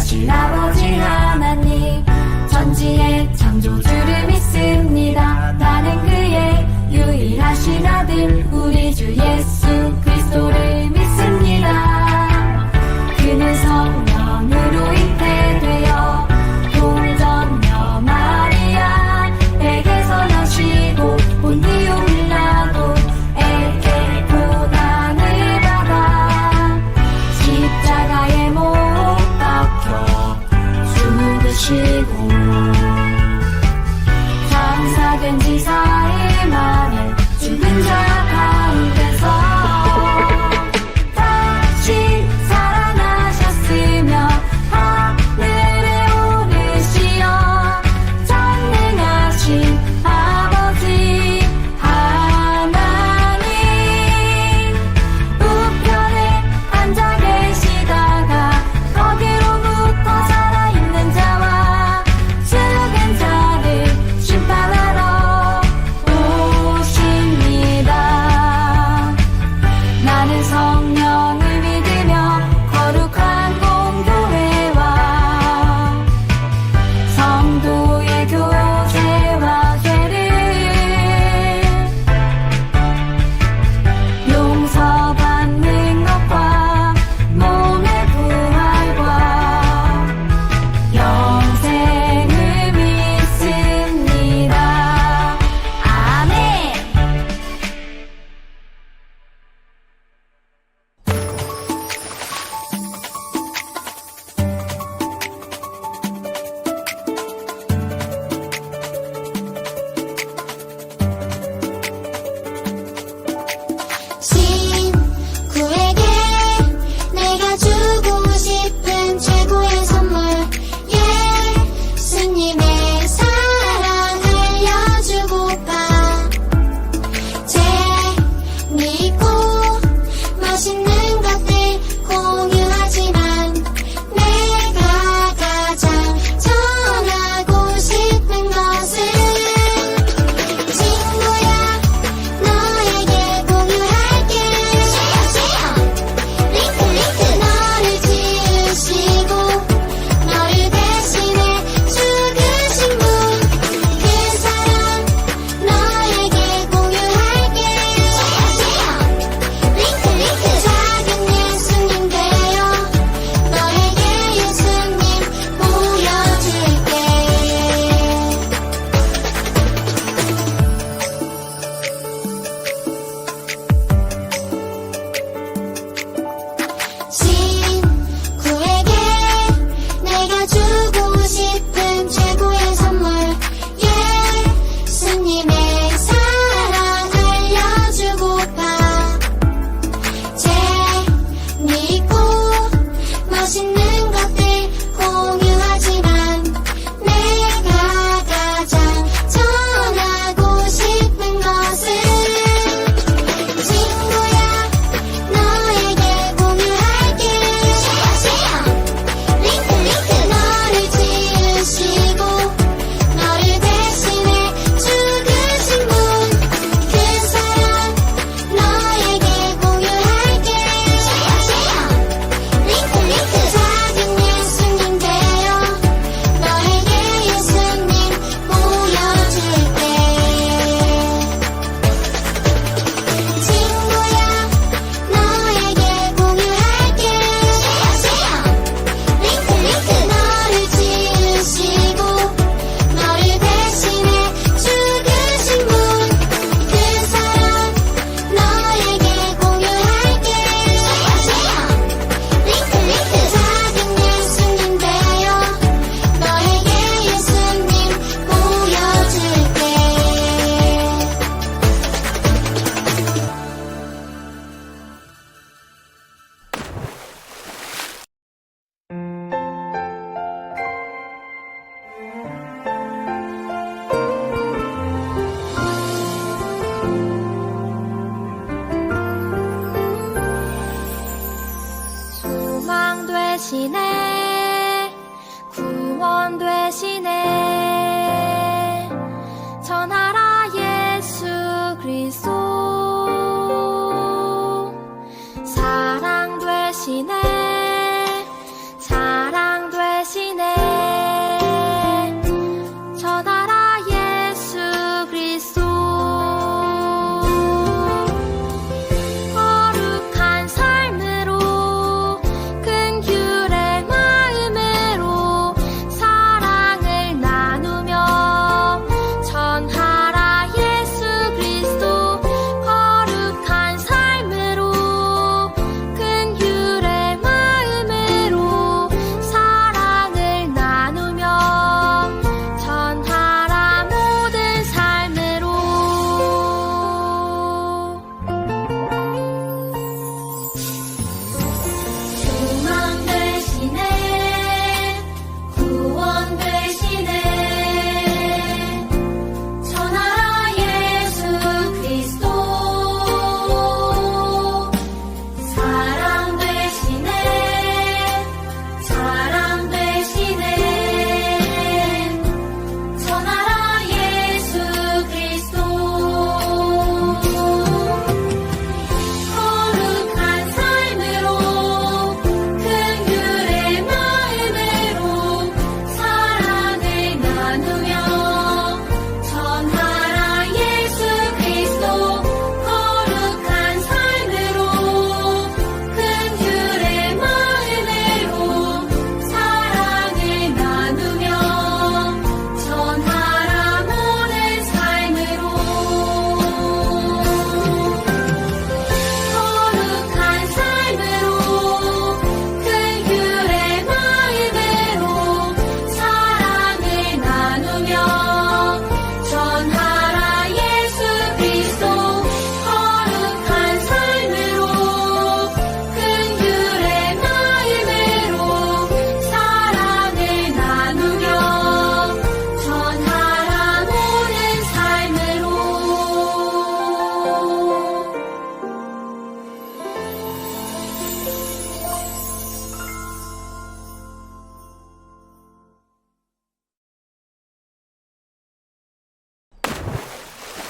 크신 아버지 하나님, 천지의 창조주를 믿습니다. 나는 그의 유일하신 아들 우리 주 예수 그리스도를 믿습니다. 그는 성령으로 잉태되어 동정녀 마리아에게서 나시고 본디오 빌라도에게 고난을 받아 십자가에 못 박혀 죽으시고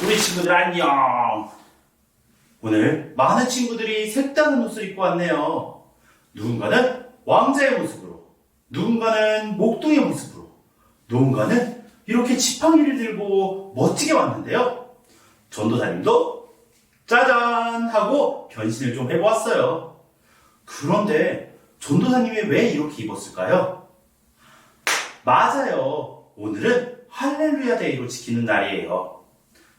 우리 친구들 안녕. 오늘 많은 친구들이 색다른 옷을 입고 왔네요. 누군가는 왕자의 모습으로, 누군가는 목동의 모습으로, 누군가는 이렇게 지팡이를 들고 멋지게 왔는데요. 전도사님도 짜잔 하고 변신을 좀 해보았어요. 그런데 전도사님이 왜 이렇게 입었을까요? 맞아요. 오늘은 할렐루야 데이로 지키는 날이에요.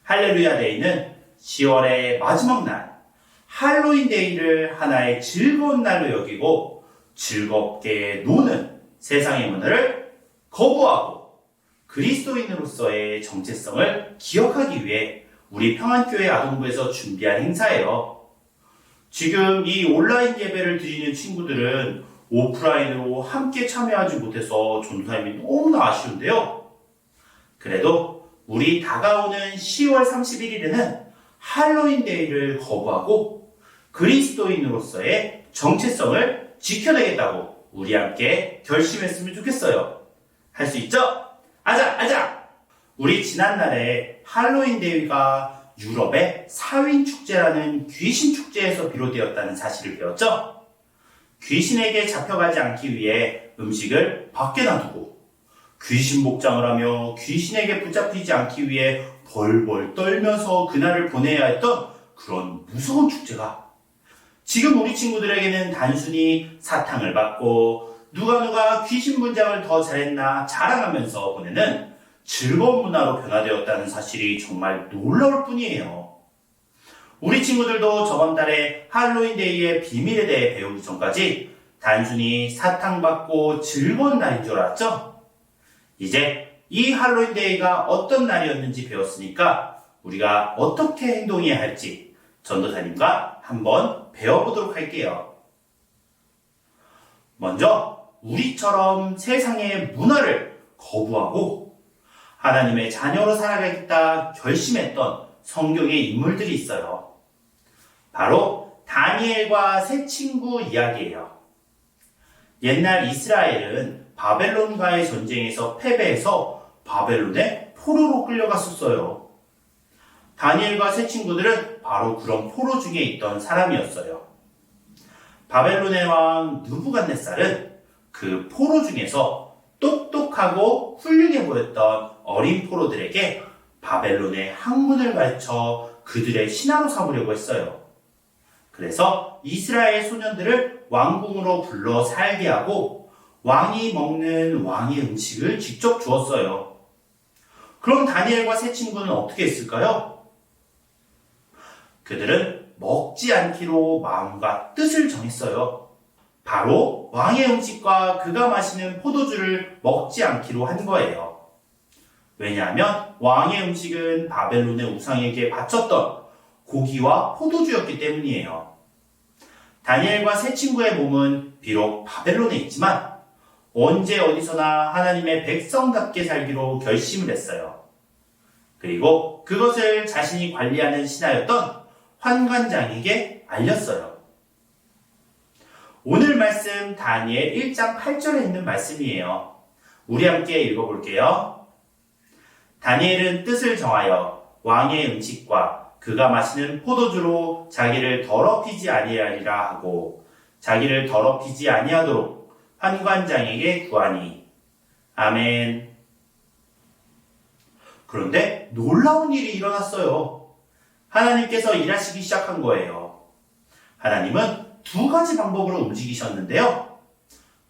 할렐루야 데이는 10월의 마지막 날, 할로윈 데이를 하나의 즐거운 날로 여기고 즐겁게 노는 세상의 문화를 거부하고 그리스도인으로서의 정체성을 기억하기 위해 우리 평안교회 아동부에서 준비한 행사예요. 지금 이 온라인 예배를 드리는 친구들은 오프라인으로 함께 참여하지 못해서 전도사님이 너무나 아쉬운데요. 그래도 우리 다가오는 10월 31일에는 할로윈 데이를 거부하고 그리스도인으로서의 정체성을 지켜내겠다고 우리 함께 결심했으면 좋겠어요. 할 수 있죠? 아자! 우리 지난날에 할로윈 데이가 유럽의 사윈 축제라는 귀신 축제에서 비롯되었다는 사실을 배웠죠? 귀신에게 잡혀가지 않기 위해 음식을 밖에 놔두고 귀신 목장을 하며 귀신에게 붙잡히지 않기 위해 벌벌 떨면서 그날을 보내야 했던 그런 무서운 축제가 지금 우리 친구들에게는 단순히 사탕을 받고 누가 귀신 분장을 더 잘했나 자랑하면서 보내는 즐거운 문화로 변화되었다는 사실이 정말 놀라울 뿐이에요. 우리 친구들도 저번 달에 할로윈 데이의 비밀에 대해 배우기 전까지 단순히 사탕 받고 즐거운 날인 줄 알았죠? 이제 이 할로윈 데이가 어떤 날이었는지 배웠으니까 우리가 어떻게 행동해야 할지 전도사님과 한번 배워보도록 할게요. 먼저 우리처럼 세상의 문화를 거부하고 하나님의 자녀로 살아가겠다 결심했던 성경의 인물들이 있어요. 바로 다니엘과 세 친구 이야기예요. 옛날 이스라엘은 바벨론과의 전쟁에서 패배해서 바벨론에 포로로 끌려갔었어요. 다니엘과 세 친구들은 바로 그런 포로 중에 있던 사람이었어요. 바벨론의 왕 느부갓네살은 그 포로 중에서 똑똑하고 훌륭해 보였던 어린 포로들에게 바벨론의 학문을 가르쳐 그들의 신하로 삼으려고 했어요. 그래서 이스라엘 소년들을 왕궁으로 불러 살게 하고 왕이 먹는 왕의 음식을 직접 주었어요. 그럼 다니엘과 세 친구는 어떻게 했을까요? 그들은 먹지 않기로 마음과 뜻을 정했어요. 바로 왕의 음식과 그가 마시는 포도주를 먹지 않기로 한 거예요. 왜냐하면 왕의 음식은 바벨론의 우상에게 바쳤던 고기와 포도주였기 때문이에요. 다니엘과 세 친구의 몸은 비록 바벨론에 있지만 언제 어디서나 하나님의 백성답게 살기로 결심을 했어요. 그리고 그것을 자신이 관리하는 신하였던 환관장에게 알렸어요. 오늘 말씀 다니엘 1장 8절에 있는 말씀이에요. 우리 함께 읽어볼게요. 다니엘은 뜻을 정하여 왕의 음식과 그가 마시는 포도주로 자기를 더럽히지 아니하리라 하고 자기를 더럽히지 아니하도록 환관장에게 구하니. 아멘. 그런데 놀라운 일이 일어났어요. 하나님께서 일하시기 시작한 거예요. 하나님은 두 가지 방법으로 움직이셨는데요.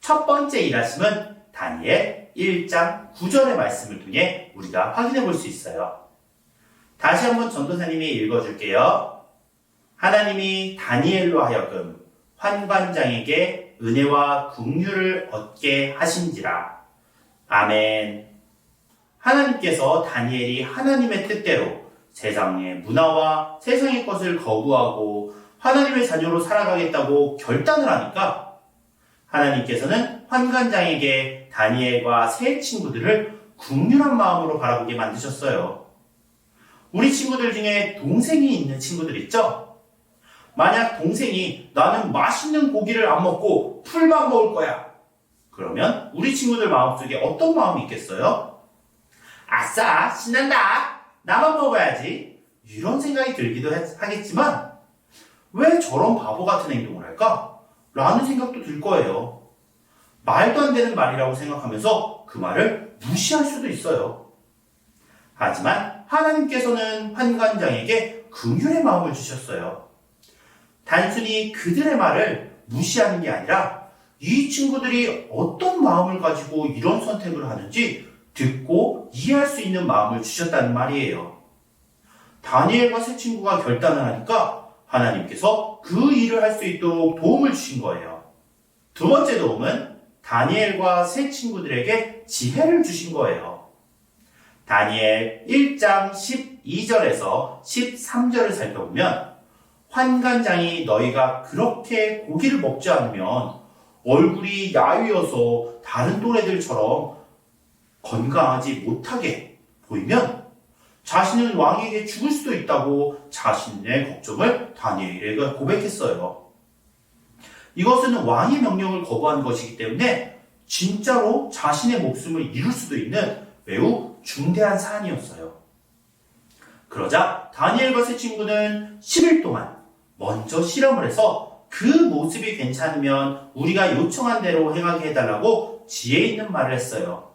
첫 번째 일하심은 다니엘 1장 9절의 말씀을 통해 우리가 확인해 볼 수 있어요. 다시 한번 전도사님이 읽어줄게요. 하나님이 다니엘로 하여금 환관장에게 은혜와 긍휼을 얻게 하신지라. 아멘. 하나님께서 다니엘이 하나님의 뜻대로 세상의 문화와 세상의 것을 거부하고 하나님의 자녀로 살아가겠다고 결단을 하니까 하나님께서는 환관장에게 다니엘과 세 친구들을 긍휼한 마음으로 바라보게 만드셨어요. 우리 친구들 중에 동생이 있는 친구들 있죠? 만약 동생이 나는 맛있는 고기를 안 먹고 풀만 먹을 거야. 그러면 우리 친구들 마음속에 어떤 마음이 있겠어요? 아싸, 신난다. 나만 먹어야지. 이런 생각이 들기도 하겠지만 왜 저런 바보 같은 행동을 할까? 라는 생각도 들 거예요. 말도 안 되는 말이라고 생각하면서 그 말을 무시할 수도 있어요. 하지만 하나님께서는 환관장에게 긍휼의 마음을 주셨어요. 단순히 그들의 말을 무시하는 게 아니라 이 친구들이 어떤 마음을 가지고 이런 선택을 하는지 듣고 이해할 수 있는 마음을 주셨다는 말이에요. 다니엘과 세 친구가 결단을 하니까 하나님께서 그 일을 할 수 있도록 도움을 주신 거예요. 두 번째 도움은 다니엘과 세 친구들에게 지혜를 주신 거예요. 다니엘 1장 12절에서 13절을 살펴보면 환관장이 너희가 그렇게 고기를 먹지 않으면 얼굴이 야위어서 다른 또래들처럼 건강하지 못하게 보이면 자신은 왕에게 죽을 수도 있다고 자신의 걱정을 다니엘에게 고백했어요. 이것은 왕의 명령을 거부한 것이기 때문에 진짜로 자신의 목숨을 잃을 수도 있는 매우 중대한 사안이었어요. 그러자 다니엘과 세 친구는 10일 동안 먼저 실험을 해서 그 모습이 괜찮으면 우리가 요청한 대로 행하게 해달라고 지혜 있는 말을 했어요.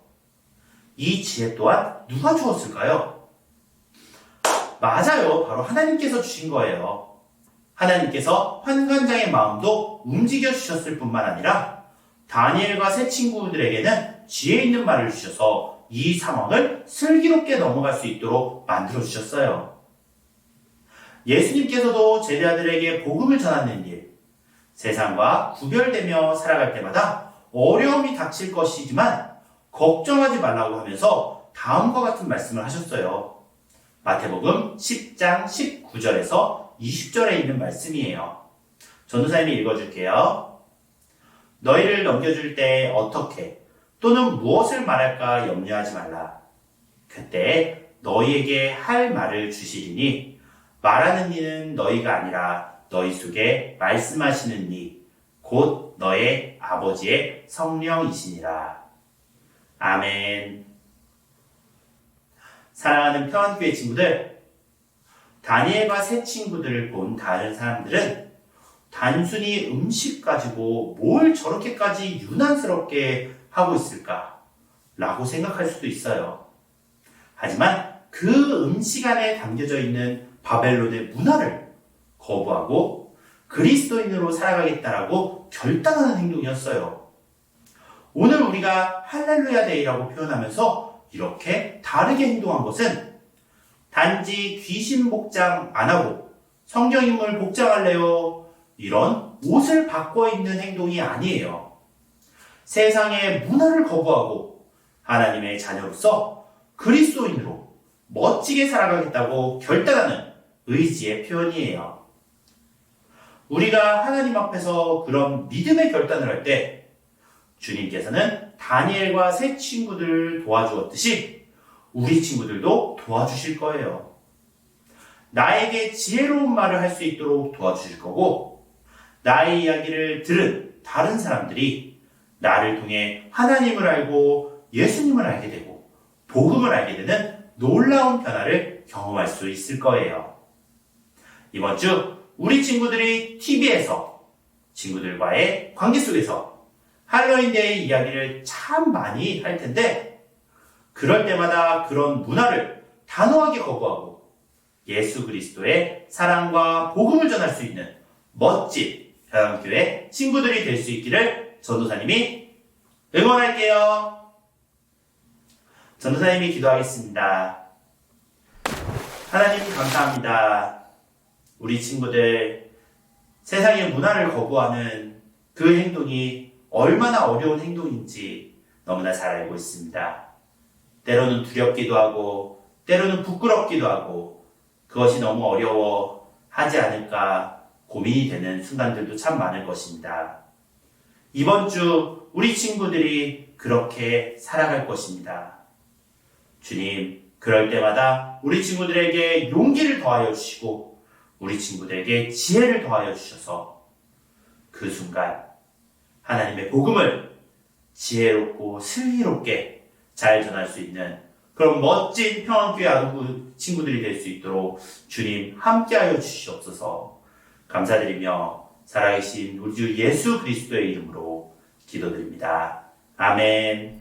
이 지혜 또한 누가 주었을까요? 맞아요. 바로 하나님께서 주신 거예요. 하나님께서 환관장의 마음도 움직여 주셨을 뿐만 아니라 다니엘과 세 친구들에게는 지혜 있는 말을 주셔서 이 상황을 슬기롭게 넘어갈 수 있도록 만들어 주셨어요. 예수님께서도 제자들에게 복음을 전하는 일, 세상과 구별되며 살아갈 때마다 어려움이 닥칠 것이지만 걱정하지 말라고 하면서 다음과 같은 말씀을 하셨어요. 마태복음 10장 19절에서 20절에 있는 말씀이에요. 전도사님이 읽어줄게요. 너희를 넘겨줄 때 어떻게 또는 무엇을 말할까 염려하지 말라. 그때 너희에게 할 말을 주시리니 말하는 이는 너희가 아니라 너희 속에 말씀하시는 이 곧 너의 아버지의 성령이시니라. 아멘. 사랑하는 평안교회 친구들, 다니엘과 세 친구들을 본 다른 사람들은 단순히 음식 가지고 뭘 저렇게까지 유난스럽게 하고 있을까? 라고 생각할 수도 있어요. 하지만 그 음식 안에 담겨져 있는 바벨론의 문화를 거부하고 그리스도인으로 살아가겠다라고 결단하는 행동이었어요. 오늘 우리가 할렐루야 데이라고 표현하면서 이렇게 다르게 행동한 것은 단지 귀신 복장 안 하고 성경인물 복장할래요? 이런 옷을 바꿔 입는 행동이 아니에요. 세상의 문화를 거부하고 하나님의 자녀로서 그리스도인으로 멋지게 살아가겠다고 결단하는 의지의 표현이에요. 우리가 하나님 앞에서 그런 믿음의 결단을 할 때 주님께서는 다니엘과 세 친구들을 도와주었듯이 우리 친구들도 도와주실 거예요. 나에게 지혜로운 말을 할 수 있도록 도와주실 거고 나의 이야기를 들은 다른 사람들이 나를 통해 하나님을 알고 예수님을 알게 되고 복음을 알게 되는 놀라운 변화를 경험할 수 있을 거예요. 이번 주 우리 친구들이 TV에서 친구들과의 관계 속에서 할로윈데이 이야기를 참 많이 할 텐데 그럴 때마다 그런 문화를 단호하게 거부하고 예수 그리스도의 사랑과 복음을 전할 수 있는 멋진 평안교회 친구들이 될 수 있기를 전도사님이 응원할게요. 전도사님이 기도하겠습니다. 하나님 감사합니다. 우리 친구들 세상의 문화를 거부하는 그 행동이 얼마나 어려운 행동인지 너무나 잘 알고 있습니다. 때로는 두렵기도 하고 때로는 부끄럽기도 하고 그것이 너무 어려워 하지 않을까 고민이 되는 순간들도 참 많을 것입니다. 이번 주 우리 친구들이 그렇게 살아갈 것입니다. 주님, 그럴 때마다 우리 친구들에게 용기를 더하여 주시고 우리 친구들에게 지혜를 더하여 주셔서 그 순간 하나님의 복음을 지혜롭고 슬기롭게 잘 전할 수 있는 그럼 멋진 평안교회 아동부 친구들이 될 수 있도록 주님 함께하여 주시옵소서. 감사드리며 살아계신 우리 주 예수 그리스도의 이름으로 기도드립니다. 아멘.